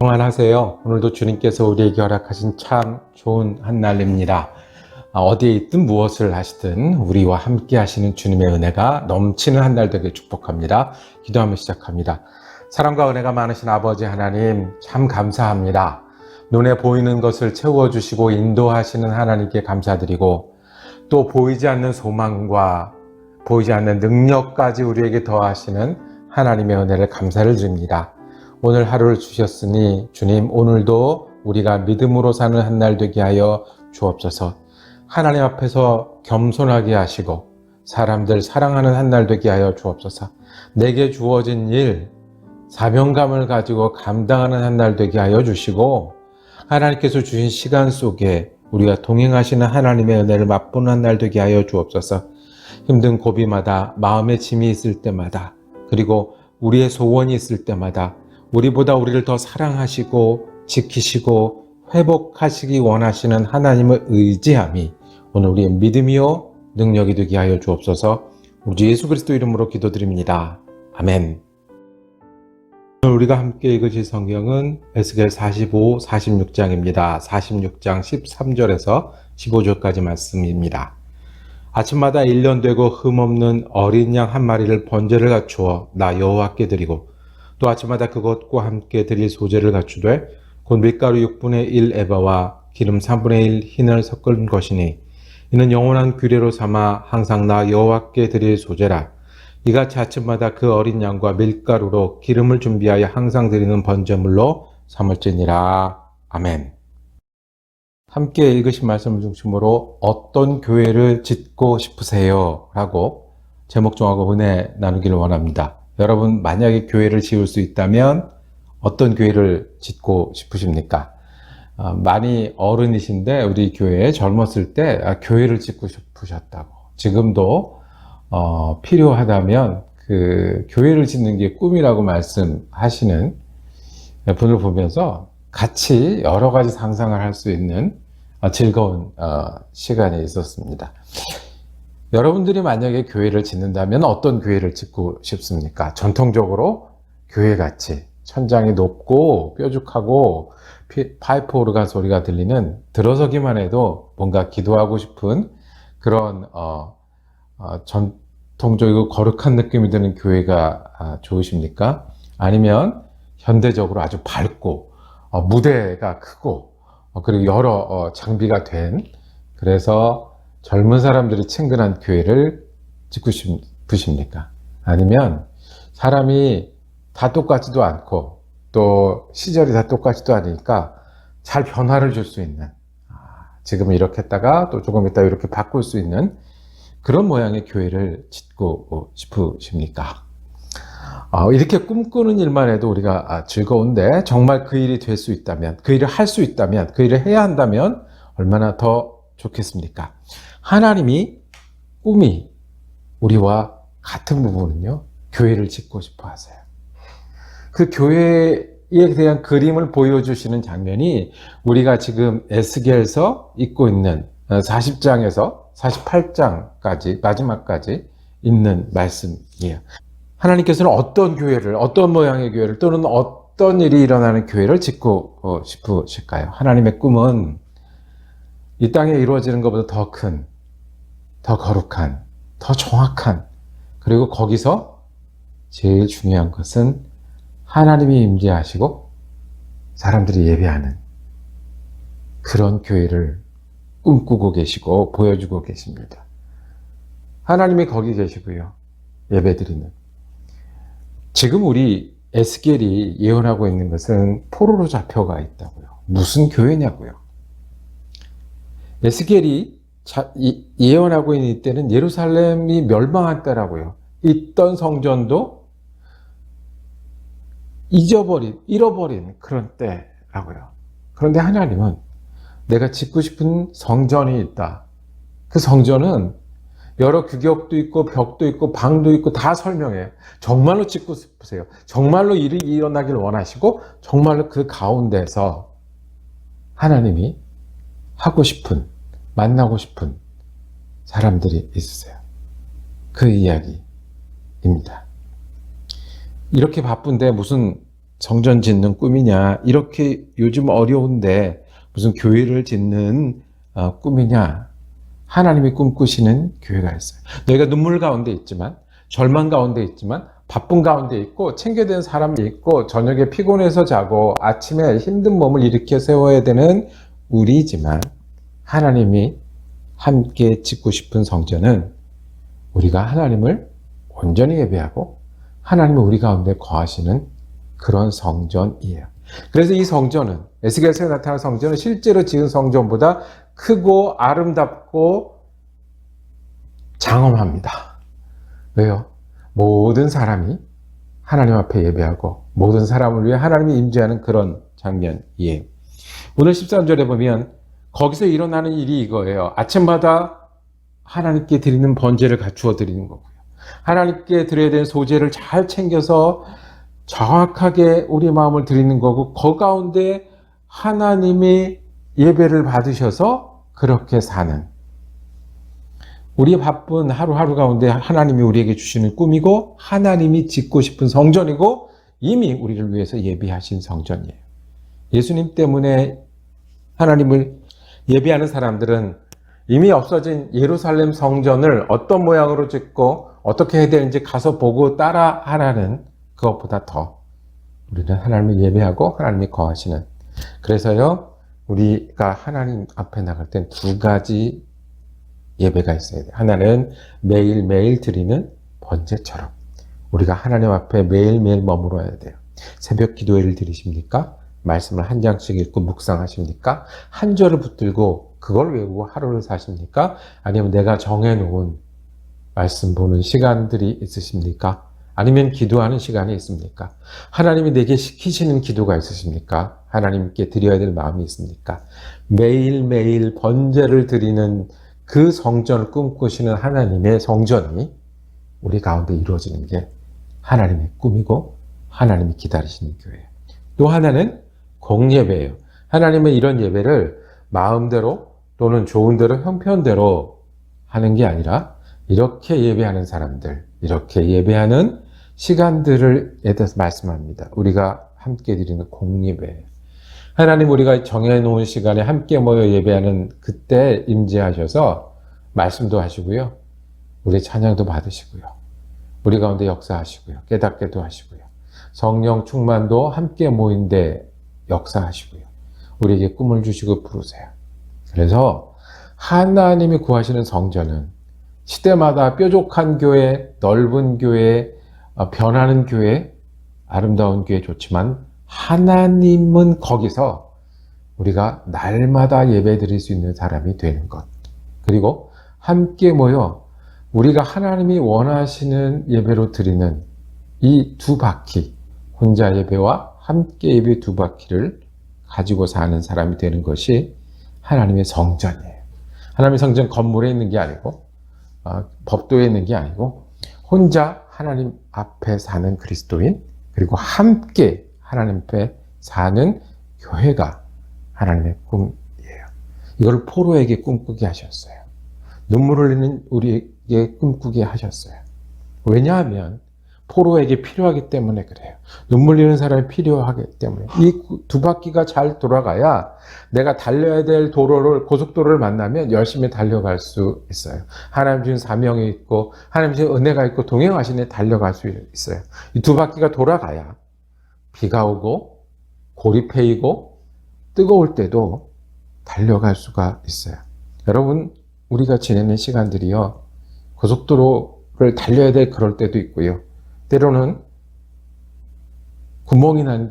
평안하세요. 오늘도 주님께서 우리에게 허락하신 참 좋은 한 날입니다. 어디에 있든 무엇을 하시든 우리와 함께 하시는 주님의 은혜가 넘치는 한 날 되길 축복합니다. 기도하며 시작합니다. 사랑과 은혜가 많으신 아버지 하나님 참 감사합니다. 눈에 보이는 것을 채워주시고 인도하시는 하나님께 감사드리고 또 보이지 않는 소망과 보이지 않는 능력까지 우리에게 더하시는 하나님의 은혜를 감사를 드립니다. 오늘 하루를 주셨으니 주님 오늘도 우리가 믿음으로 사는 한 날 되게 하여 주옵소서. 하나님 앞에서 겸손하게 하시고 사람들 사랑하는 한 날 되게 하여 주옵소서. 내게 주어진 일, 사명감을 가지고 감당하는 한 날 되게 하여 주시고 하나님께서 주신 시간 속에 우리가 동행하시는 하나님의 은혜를 맛보는 한 날 되게 하여 주옵소서. 힘든 고비마다 마음의 짐이 있을 때마다 그리고 우리의 소원이 있을 때마다 우리보다 우리를 더 사랑하시고 지키시고 회복하시기 원하시는 하나님을 의지함이 오늘 우리의 믿음이요 능력이 되게 하여 주옵소서. 우리 예수 그리스도 이름으로 기도드립니다. 아멘. 오늘 우리가 함께 읽으실 성경은 에스겔 45, 46장입니다. 46장 13절에서 15절까지 말씀입니다. 아침마다 1년 되고 흠없는 어린 양 한 마리를 번제를 갖추어 나 여호와께 드리고 또 아침마다 그것과 함께 드릴 소제를 갖추되 곧 밀가루 6분의 1 에바와 기름 3분의 1 흰을 섞은 것이니 이는 영원한 규례로 삼아 항상 나 여호와께 드릴 소제라. 이같이 아침마다 그 어린 양과 밀가루로 기름을 준비하여 항상 드리는 번제물로 삼을지니라. 아멘. 함께 읽으신 말씀을 중심으로 어떤 교회를 짓고 싶으세요? 라고 제목 정하고 은혜 나누기를 원합니다. 여러분 만약에 교회를 지을 수 있다면 어떤 교회를 짓고 싶으십니까? 많이 어른이신데 우리 교회에 젊었을 때 교회를 짓고 싶으셨다고. 지금도 필요하다면 그 교회를 짓는 게 꿈이라고 말씀하시는 분을 보면서 같이 여러 가지 상상을 할 수 있는 즐거운 시간이 있었습니다. 여러분들이 만약에 교회를 짓는다면 어떤 교회를 짓고 싶습니까? 전통적으로 교회같이 천장이 높고 뾰족하고 파이프 오르간 소리가 들리는 들어서기만 해도 뭔가 기도하고 싶은 그런 전통적이고 거룩한 느낌이 드는 교회가 좋으십니까? 아니면 현대적으로 아주 밝고 무대가 크고 그리고 여러 장비가 된 그래서 젊은 사람들이 친근한 교회를 짓고 싶으십니까? 아니면 사람이 다 똑같지도 않고 또 시절이 다 똑같지도 않으니까 잘 변화를 줄 수 있는 지금은 이렇게 했다가 또 조금 있다가 이렇게 바꿀 수 있는 그런 모양의 교회를 짓고 싶으십니까? 이렇게 꿈꾸는 일만 해도 우리가 즐거운데 정말 그 일이 될 수 있다면 그 일을 할 수 있다면 그 일을 해야 한다면 얼마나 더 좋겠습니까? 하나님이 꿈이 우리와 같은 부분은요 교회를 짓고 싶어 하세요. 그 교회에 대한 그림을 보여주시는 장면이 우리가 지금 에스겔서 읽고 있는 40장에서 48장까지 마지막까지 있는 말씀이에요. 하나님께서는 어떤 교회를 어떤 모양의 교회를 또는 어떤 일이 일어나는 교회를 짓고 싶으실까요? 하나님의 꿈은 이 땅에 이루어지는 것보다 더 큰, 더 거룩한, 더 정확한 그리고 거기서 제일 중요한 것은 하나님이 임재하시고 사람들이 예배하는 그런 교회를 꿈꾸고 계시고 보여주고 계십니다. 하나님이 거기 계시고요. 예배드리는. 지금 우리 에스겔이 예언하고 있는 것은 포로로 잡혀가 있다고요. 무슨 교회냐고요. 에스겔이 예언하고 있는 이때는 예루살렘이 멸망한 때라고요. 있던 성전도 잃어버린 그런 때라고요. 그런데 하나님은 내가 짓고 싶은 성전이 있다. 그 성전은 여러 규격도 있고 벽도 있고 방도 있고 다 설명해요. 정말로 짓고 싶으세요. 정말로 일이 일어나길 원하시고 정말로 그 가운데서 하나님이 하고 싶은 만나고 싶은 사람들이 있으세요. 그 이야기입니다. 이렇게 바쁜데 무슨 성전 짓는 꿈이냐, 이렇게 요즘 어려운데 무슨 교회를 짓는 꿈이냐. 하나님이 꿈꾸시는 교회가 있어요. 너희가 눈물 가운데 있지만, 절망 가운데 있지만, 바쁜 가운데 있고, 챙겨야 되는 사람이 있고, 저녁에 피곤해서 자고 아침에 힘든 몸을 일으켜 세워야 되는 우리지만, 하나님이 함께 짓고 싶은 성전은 우리가 하나님을 온전히 예배하고 하나님이 우리 가운데 거하시는 그런 성전이에요. 그래서 이 성전은, 에스겔서에 나타난 성전은 실제로 지은 성전보다 크고 아름답고 장엄합니다. 왜요? 모든 사람이 하나님 앞에 예배하고 모든 사람을 위해 하나님이 임재하는 그런 장면이에요. 오늘 13절에 보면 거기서 일어나는 일이 이거예요. 아침마다 하나님께 드리는 번제를 갖추어 드리는 거고요. 하나님께 드려야 되는 소재를 잘 챙겨서 정확하게 우리 마음을 드리는 거고, 그 가운데 하나님이 예배를 받으셔서 그렇게 사는, 우리 바쁜 하루하루 가운데 하나님이 우리에게 주시는 꿈이고 하나님이 짓고 싶은 성전이고 이미 우리를 위해서 예비하신 성전이에요. 예수님 때문에 하나님을 예배하는 사람들은 이미 없어진 예루살렘 성전을 어떤 모양으로 짓고 어떻게 해야 되는지 가서 보고 따라 하라는, 그것보다 더 우리는 하나님을 예배하고 하나님이 거하시는, 그래서요 우리가 하나님 앞에 나갈 땐 두 가지 예배가 있어야 돼요. 하나는 매일매일 드리는 번제처럼 우리가 하나님 앞에 매일매일 머물러야 돼요. 새벽 기도회를 드리십니까? 말씀을 한 장씩 읽고 묵상하십니까? 한 절을 붙들고 그걸 외우고 하루를 사십니까? 아니면 내가 정해놓은 말씀 보는 시간들이 있으십니까? 아니면 기도하는 시간이 있습니까? 하나님이 내게 시키시는 기도가 있으십니까? 하나님께 드려야 될 마음이 있습니까? 매일매일 번제를 드리는 그 성전을 꿈꾸시는 하나님의 성전이 우리 가운데 이루어지는 게 하나님의 꿈이고 하나님이 기다리시는 교회예요. 또 하나는 공예배예요. 하나님은 이런 예배를 마음대로 또는 좋은 대로 형편대로 하는 게 아니라 이렇게 예배하는 사람들, 이렇게 예배하는 시간들을 대해서 말씀합니다. 우리가 함께 드리는 공예배. 하나님 우리가 정해놓은 시간에 함께 모여 예배하는 그때 임재하셔서 말씀도 하시고요. 우리 찬양도 받으시고요. 우리 가운데 역사하시고요. 깨닫게도 하시고요. 성령 충만도 함께 모인데 역사하시고요. 우리에게 꿈을 주시고 부르세요. 그래서 하나님이 구하시는 성전은 시대마다 뾰족한 교회, 넓은 교회, 변하는 교회, 아름다운 교회 좋지만 하나님은 거기서 우리가 날마다 예배 드릴 수 있는 사람이 되는 것. 그리고 함께 모여 우리가 하나님이 원하시는 예배로 드리는 이 두 바퀴, 혼자 예배와 함께 예배 두 바퀴를 가지고 사는 사람이 되는 것이 하나님의 성전이에요. 하나님의 성전 건물에 있는 게 아니고 법도에 있는 게 아니고 혼자 하나님 앞에 사는 그리스도인, 그리고 함께 하나님 앞에 사는 교회가 하나님의 꿈이에요. 이걸 포로에게 꿈꾸게 하셨어요. 눈물 흘리는 우리에게 꿈꾸게 하셨어요. 왜냐하면 포로에게 필요하기 때문에 그래요. 눈물 흘리는 사람이 필요하기 때문에. 이 두 바퀴가 잘 돌아가야 내가 달려야 될 도로를, 고속도로를 만나면 열심히 달려갈 수 있어요. 하나님 주신 사명이 있고 하나님 주신 은혜가 있고 동행하시네 달려갈 수 있어요. 이 두 바퀴가 돌아가야 비가 오고 고리패이고 뜨거울 때도 달려갈 수가 있어요. 여러분, 우리가 지내는 시간들이요, 고속도로를 달려야 될 그럴 때도 있고요, 때로는 구멍이 난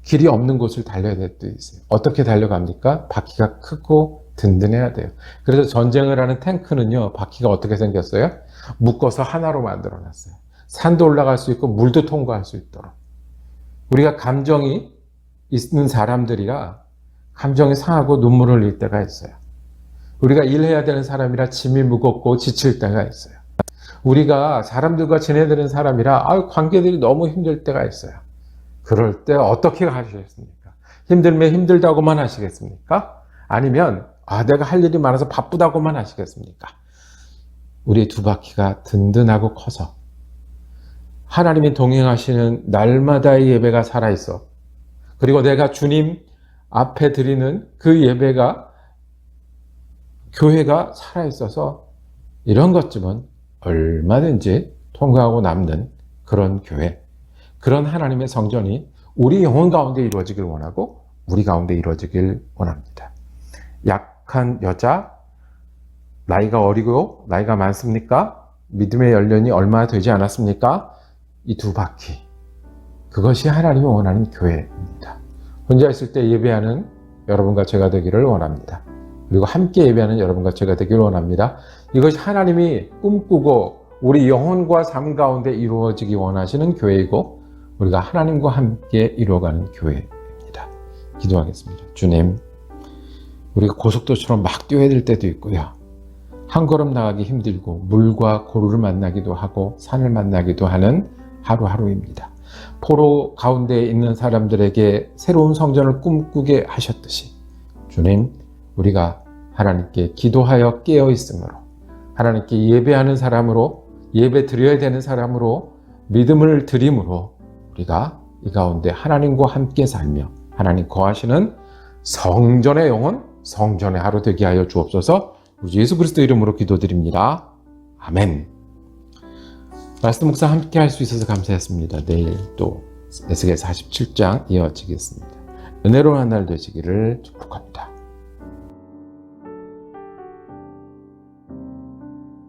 길이 없는 곳을 달려야 될 때도 있어요. 어떻게 달려갑니까? 바퀴가 크고 든든해야 돼요. 그래서 전쟁을 하는 탱크는요, 바퀴가 어떻게 생겼어요? 묶어서 하나로 만들어 놨어요. 산도 올라갈 수 있고 물도 통과할 수 있도록. 우리가 감정이 있는 사람들이라 감정이 상하고 눈물을 흘릴 때가 있어요. 우리가 일해야 되는 사람이라 짐이 무겁고 지칠 때가 있어요. 우리가 사람들과 지내야 되는 사람이라 관계들이 너무 힘들 때가 있어요. 그럴 때 어떻게 하시겠습니까? 힘들면 힘들다고만 하시겠습니까? 아니면 내가 할 일이 많아서 바쁘다고만 하시겠습니까? 우리의 두 바퀴가 든든하고 커서 하나님이 동행하시는 날마다의 예배가 살아있어. 그리고 내가 주님 앞에 드리는 그 예배가, 교회가 살아있어서 이런 것쯤은 얼마든지 통과하고 남는 그런 교회, 그런 하나님의 성전이 우리 영혼 가운데 이루어지길 원하고 우리 가운데 이루어지길 원합니다. 약한 여자, 나이가 어리고 나이가 많습니까? 믿음의 연령이 얼마 되지 않았습니까? 이 두 바퀴, 그것이 하나님이 원하는 교회입니다. 혼자 있을 때 예배하는 여러분과 제가 되기를 원합니다. 그리고 함께 예배하는 여러분과 제가 되기를 원합니다. 이것이 하나님이 꿈꾸고 우리 영혼과 삶 가운데 이루어지기 원하시는 교회이고 우리가 하나님과 함께 이루어가는 교회입니다. 기도하겠습니다. 주님, 우리가 고속도로처럼 막 뛰어야 될 때도 있고요. 한 걸음 나가기 힘들고 물과 고루를 만나기도 하고 산을 만나기도 하는 하루하루입니다. 포로 가운데 있는 사람들에게 새로운 성전을 꿈꾸게 하셨듯이 주님, 우리가 하나님께 기도하여 깨어 있으므로, 하나님께 예배하는 사람으로, 예배 드려야 되는 사람으로 믿음을 드림으로 우리가 이 가운데 하나님과 함께 살며 하나님 거하시는 성전의 영혼, 성전의 하루 되게 하여 주옵소서. 우리 예수 그리스도 이름으로 기도드립니다. 아멘. 말씀 묵상 함께 할 수 있어서 감사했습니다. 내일 또 에스겔 47장 이어지겠습니다. 은혜로운 한 날 되시기를 축복합니다.